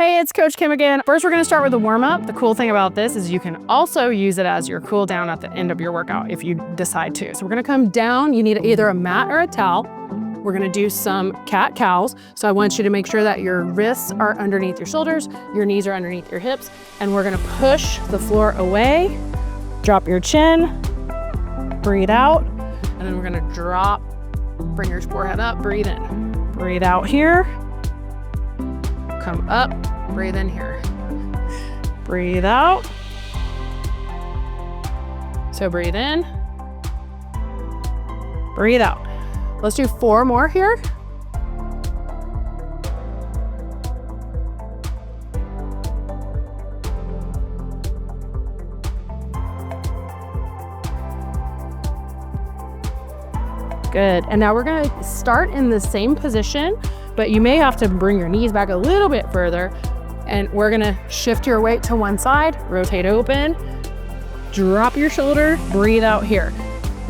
Hey, it's Coach Kim again. First, we're gonna start with a warm up. The cool thing about this is you can also use it as your cool down at the end of your workout if you decide to. So we're gonna come down. You need either a mat or a towel. We're gonna do some cat-cows. So I want you to make sure that your wrists are underneath your shoulders, your knees are underneath your hips, and we're gonna push the floor away, drop your chin, breathe out, and then we're gonna drop, bring your forehead up, breathe in. Breathe out here, come up, breathe in here. Breathe out. So breathe in, breathe out. Let's do 4 more here. Good, and now we're gonna start in the same position, but you may have to bring your knees back a little bit further, and we're gonna shift your weight to one side, rotate open, drop your shoulder, breathe out here.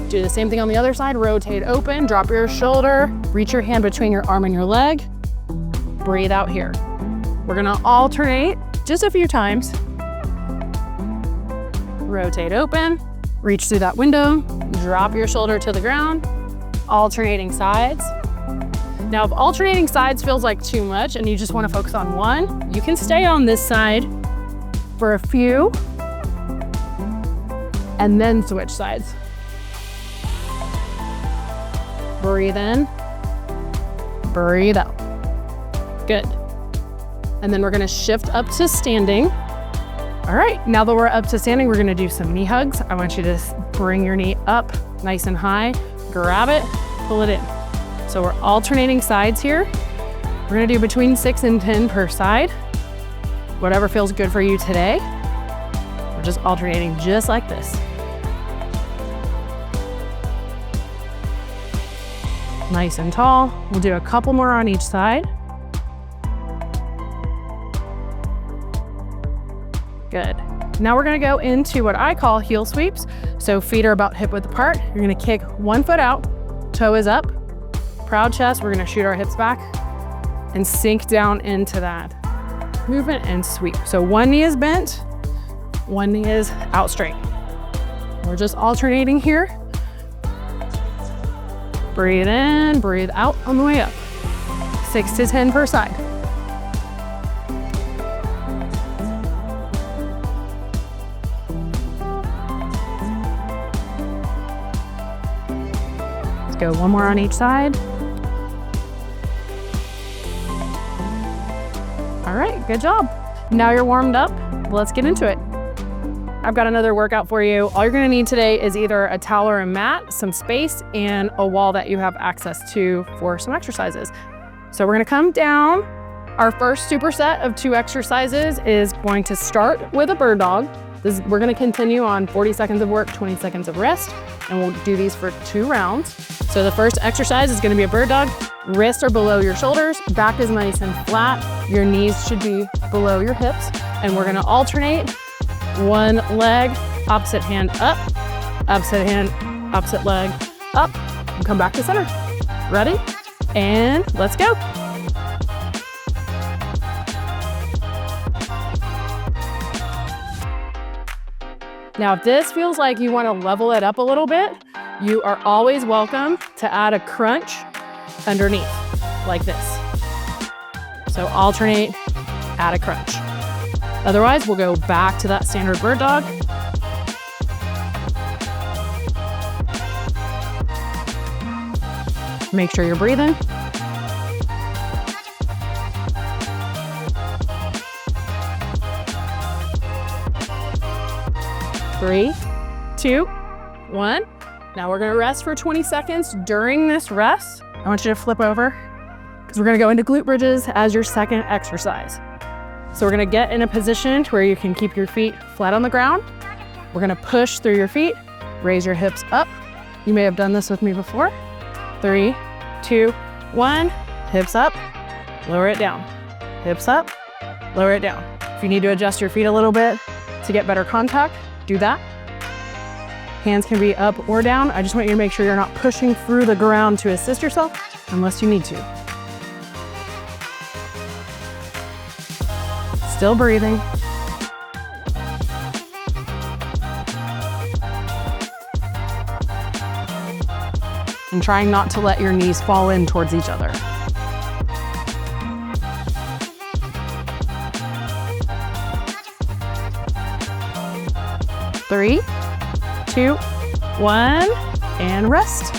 Do the same thing on the other side, rotate open, drop your shoulder, reach your hand between your arm and your leg, breathe out here. We're gonna alternate just a few times. Rotate open, reach through that window, drop your shoulder to the ground, alternating sides. Now, if alternating sides feels like too much and you just want to focus on one, you can stay on this side for a few and then switch sides. Breathe in, breathe out. Good. And then we're gonna shift up to standing. All right, now that we're up to standing, we're gonna do some knee hugs. I want you to bring your knee up nice and high, grab it, pull it in. So we're alternating sides here. We're gonna do between 6 and 10 per side. Whatever feels good for you today. We're just alternating just like this. Nice and tall. We'll do a couple more on each side. Good. Now we're gonna go into what I call heel sweeps. So feet are about hip width apart. You're gonna kick one foot out, toe is up, proud chest. We're gonna shoot our hips back and sink down into that movement and sweep. So one knee is bent, one knee is out straight. We're just alternating here. Breathe in, breathe out on the way up. 6 to 10 per side. Let's go one more on each side. All right, good job. Now you're warmed up, let's get into it. I've got another workout for you. All you're gonna need today is either a towel or a mat, some space, and a wall that you have access to for some exercises. So we're gonna come down. Our first superset of 2 exercises is going to start with a bird dog. We're gonna continue on 40 seconds of work, 20 seconds of rest, and we'll do these for 2 rounds. So the first exercise is gonna be a bird dog. Wrists are below your shoulders, back is nice and flat. Your knees should be below your hips, and we're gonna alternate. One leg, opposite hand up, opposite hand, opposite leg up, and come back to center. Ready? And let's go. Now, if this feels like you want to level it up a little bit, you are always welcome to add a crunch underneath, like this. So alternate, add a crunch. Otherwise, we'll go back to that standard bird dog. Make sure you're breathing. Three, 2, 1. Now we're gonna rest for 20 seconds. During this rest, I want you to flip over because we're gonna go into glute bridges as your second exercise. So we're gonna get in a position where you can keep your feet flat on the ground. We're gonna push through your feet, raise your hips up. You may have done this with me before. 3, 2, 1, hips up, lower it down. Hips up, lower it down. If you need to adjust your feet a little bit to get better contact, do that. Hands can be up or down. I just want you to make sure you're not pushing through the ground to assist yourself unless you need to. Still breathing. And trying not to let your knees fall in towards each other. 3, 2, 1, and rest.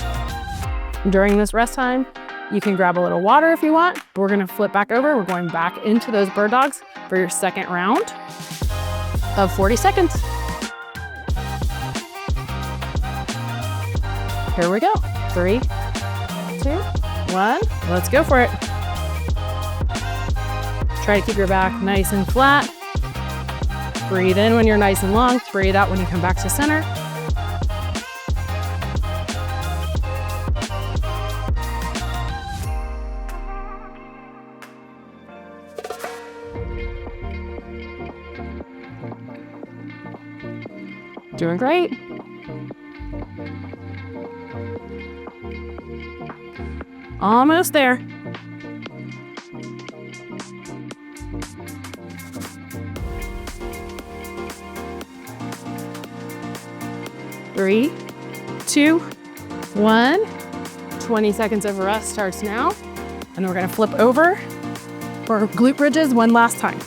During this rest time, you can grab a little water if you want. We're gonna flip back over. We're going back into those bird dogs for your second round of 40 seconds. Here we go. 3, 2, 1, let's go for it. Try to keep your back nice and flat. Breathe in when you're nice and long. Breathe out when you come back to center. Doing great. Almost there. Three, 2, 1. 20 seconds of rest starts now. And we're gonna flip over for glute bridges one last time.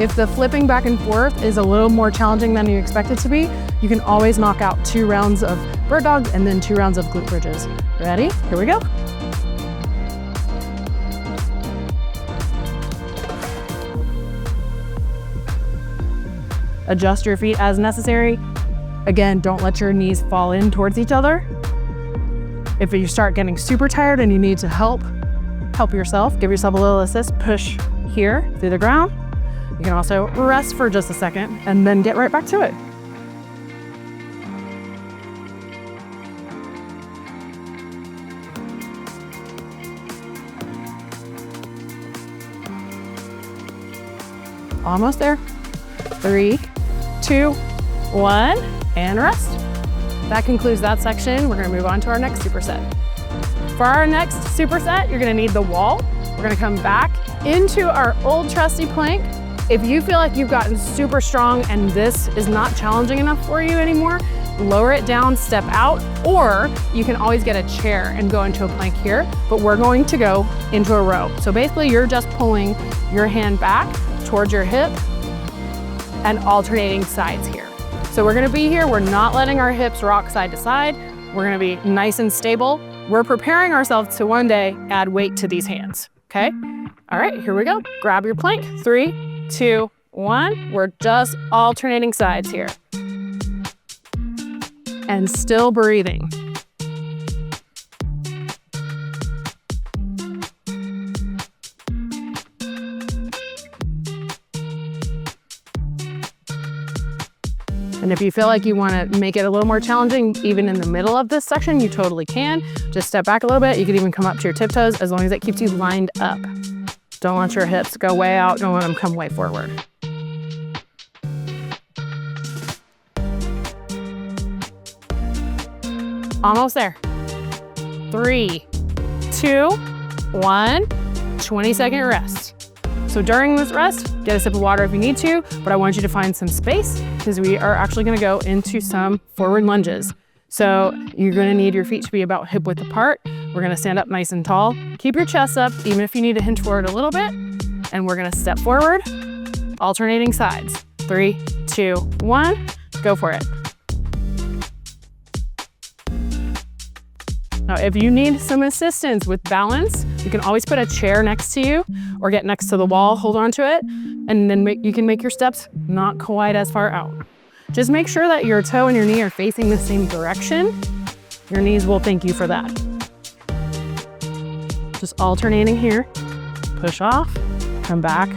If the flipping back and forth is a little more challenging than you expect it to be, you can always knock out 2 rounds of bird dogs and then 2 rounds of glute bridges. Ready? Here we go. Adjust your feet as necessary. Again, don't let your knees fall in towards each other. If you start getting super tired and you need to help yourself, give yourself a little assist, push here through the ground. You can also rest for just a second and then get right back to it. Almost there. 3, 2, 1, and rest. That concludes that section. We're gonna move on to our next superset. For our next superset, you're gonna need the wall. We're gonna come back into our old trusty plank. If you feel like you've gotten super strong and this is not challenging enough for you anymore, lower it down, step out, or you can always get a chair and go into a plank here, but we're going to go into a row. So basically you're just pulling your hand back towards your hip and alternating sides here. So we're gonna be here, we're not letting our hips rock side to side. We're gonna be nice and stable. We're preparing ourselves to one day add weight to these hands, okay? All right, here we go. Grab your plank, 3, 2, 1. We're just alternating sides here. And still breathing. And if you feel like you want to make it a little more challenging, even in the middle of this section, you totally can. Just step back a little bit. You can even come up to your tiptoes as long as it keeps you lined up. Don't let your hips go way out. Don't let them come way forward. Almost there. 3, 2, 1, 20-second rest. So during this rest, get a sip of water if you need to, but I want you to find some space because we are actually gonna go into some forward lunges. So you're gonna need your feet to be about hip width apart. We're gonna stand up nice and tall. Keep your chest up, even if you need to hinge forward a little bit. And we're gonna step forward, alternating sides. 3, 2, 1, go for it. Now, if you need some assistance with balance, you can always put a chair next to you or get next to the wall, hold on to it, and then you can make your steps not quite as far out. Just make sure that your toe and your knee are facing the same direction. Your knees will thank you for that. Just alternating here, push off, come back,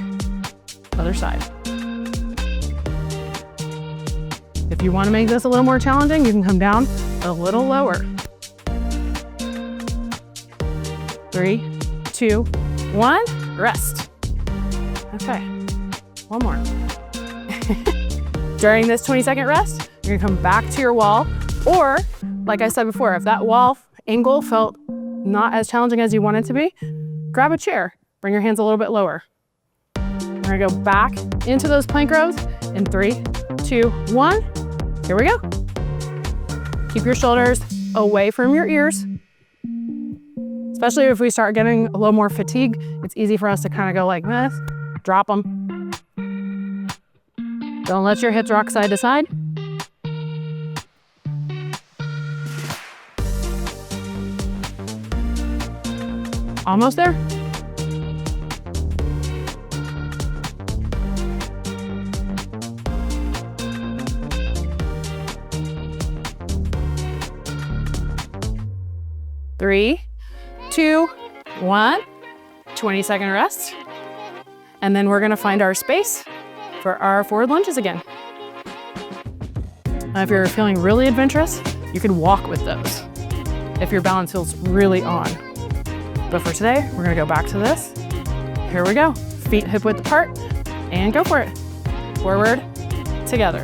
other side. If you want to make this a little more challenging, you can come down a little lower. 3, 2, 1, rest. Okay, one more. During this 20-second rest, you're gonna come back to your wall, or like I said before, if that wall angle felt not as challenging as you want it to be, grab a chair, bring your hands a little bit lower. We're gonna go back into those plank rows in 3, 2, 1. Here we go. Keep your shoulders away from your ears. Especially if we start getting a little more fatigue, it's easy for us to kind of go like this, drop them. Don't let your hips rock side to side. Almost there. Three, 2, 1, 20-second rest. And then we're gonna find our space for our forward lunges again. Now, if you're feeling really adventurous, you can walk with those if your balance feels really on. But for today, we're gonna go back to this. Here we go. Feet hip width apart and go for it. Forward, together.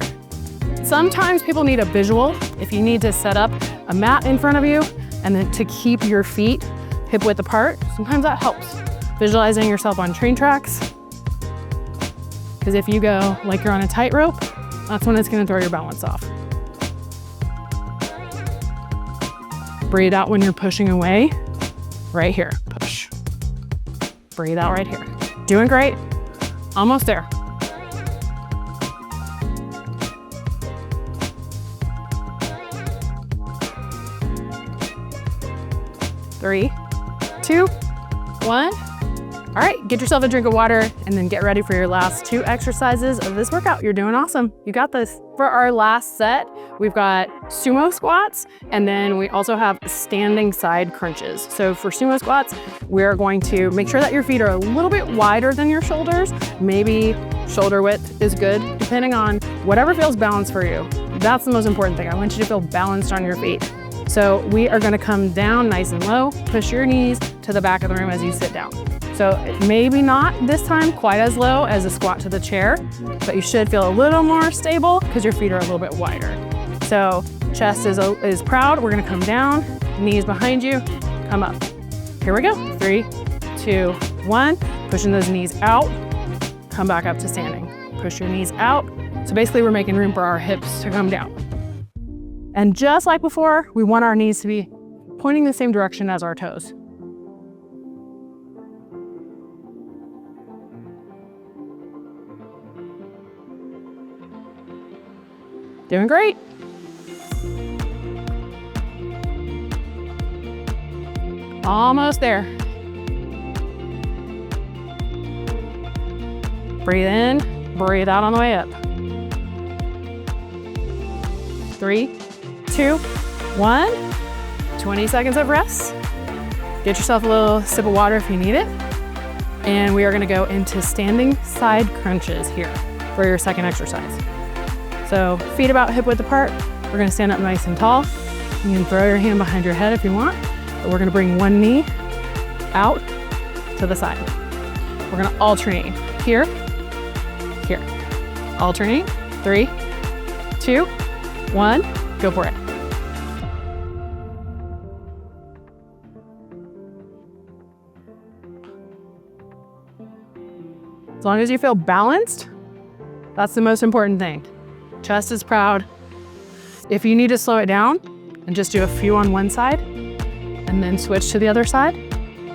Sometimes people need a visual. If you need to set up a mat in front of you and then to keep your feet hip width apart, sometimes that helps. Visualizing yourself on train tracks. Because if you go like you're on a tightrope, that's when it's gonna throw your balance off. Breathe out when you're pushing away. Right here, push. Breathe out right here. Doing great, almost there. Three, 2, 1. All right, get yourself a drink of water and then get ready for your last 2 exercises of this workout. You're doing awesome. You got this. For our last set, we've got sumo squats, and then we also have standing side crunches. So for sumo squats, we're going to make sure that your feet are a little bit wider than your shoulders. Maybe shoulder width is good, depending on whatever feels balanced for you. That's the most important thing. I want you to feel balanced on your feet. So we are gonna come down nice and low, push your knees to the back of the room as you sit down. So maybe not this time quite as low as a squat to the chair, but you should feel a little more stable because your feet are a little bit wider. So chest is proud. We're gonna come down, knees behind you, come up. Here we go. 3, 2, 1. Pushing those knees out, come back up to standing. Push your knees out. So basically we're making room for our hips to come down. And just like before, we want our knees to be pointing the same direction as our toes. Doing great. Almost there. Breathe in, breathe out on the way up. 3, 2, 1. 20 seconds of rest. Get yourself a little sip of water if you need it. And we are gonna go into standing side crunches here for your second exercise. So feet about hip width apart. We're gonna stand up nice and tall. You can throw your hand behind your head if you want, but we're gonna bring one knee out to the side. We're gonna alternate here, here. Alternating, 3, 2, 1, go for it. As long as you feel balanced, that's the most important thing. Chest is proud. If you need to slow it down and just do a few on one side and then switch to the other side,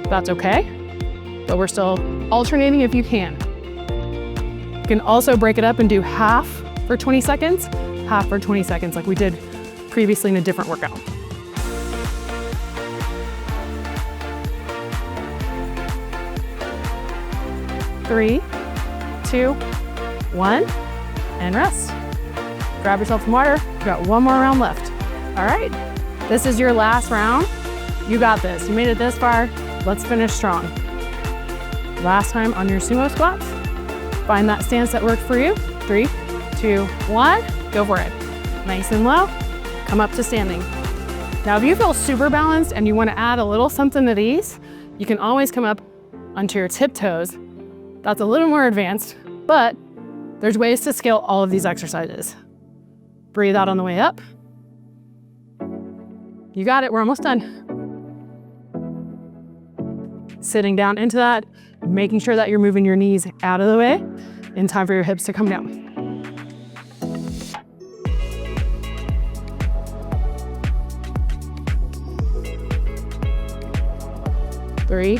that's okay. But we're still alternating if you can. You can also break it up and do half for 20 seconds, half for 20 seconds like we did previously in a different workout. Three, 2, 1, and rest. Grab yourself some water. We've got one more round left. All right, this is your last round. You got this. You made it this far. Let's finish strong. Last time on your sumo squats. Find that stance that worked for you. 3, 2, 1, go for it. Nice and low, come up to standing. Now, if you feel super balanced and you want to add a little something to these, you can always come up onto your tiptoes. That's a little more advanced, but there's ways to scale all of these exercises. Breathe out on the way up. You got it, we're almost done. sitting down into that, making sure that you're moving your knees out of the way in time for your hips to come down. 3,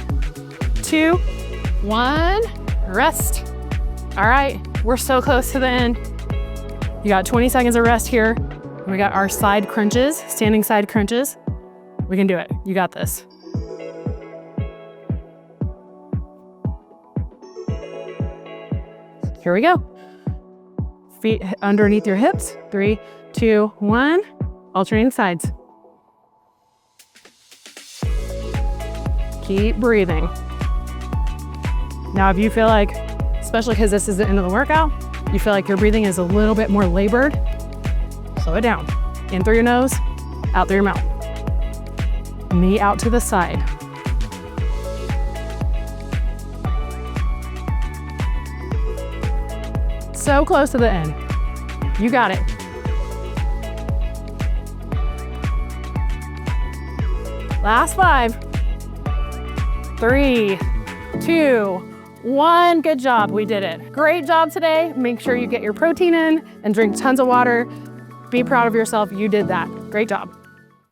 2, 1, rest. All right, we're so close to the end. You got 20 seconds of rest here. We got our side crunches, standing side crunches. We can do it. You got this. Here we go. Feet underneath your hips. 3, 2, 1. Alternating sides. Keep breathing. Now, if you feel like, especially because this is the end of the workout, you feel like your breathing is a little bit more labored, slow it down. In through your nose, out through your mouth. Knee out to the side. So close to the end. You got it. Last 5, 3, 2, 1. Good job, we did it. Great job today. Make sure you get your protein in and drink tons of water. Be proud of yourself, you did that. Great job.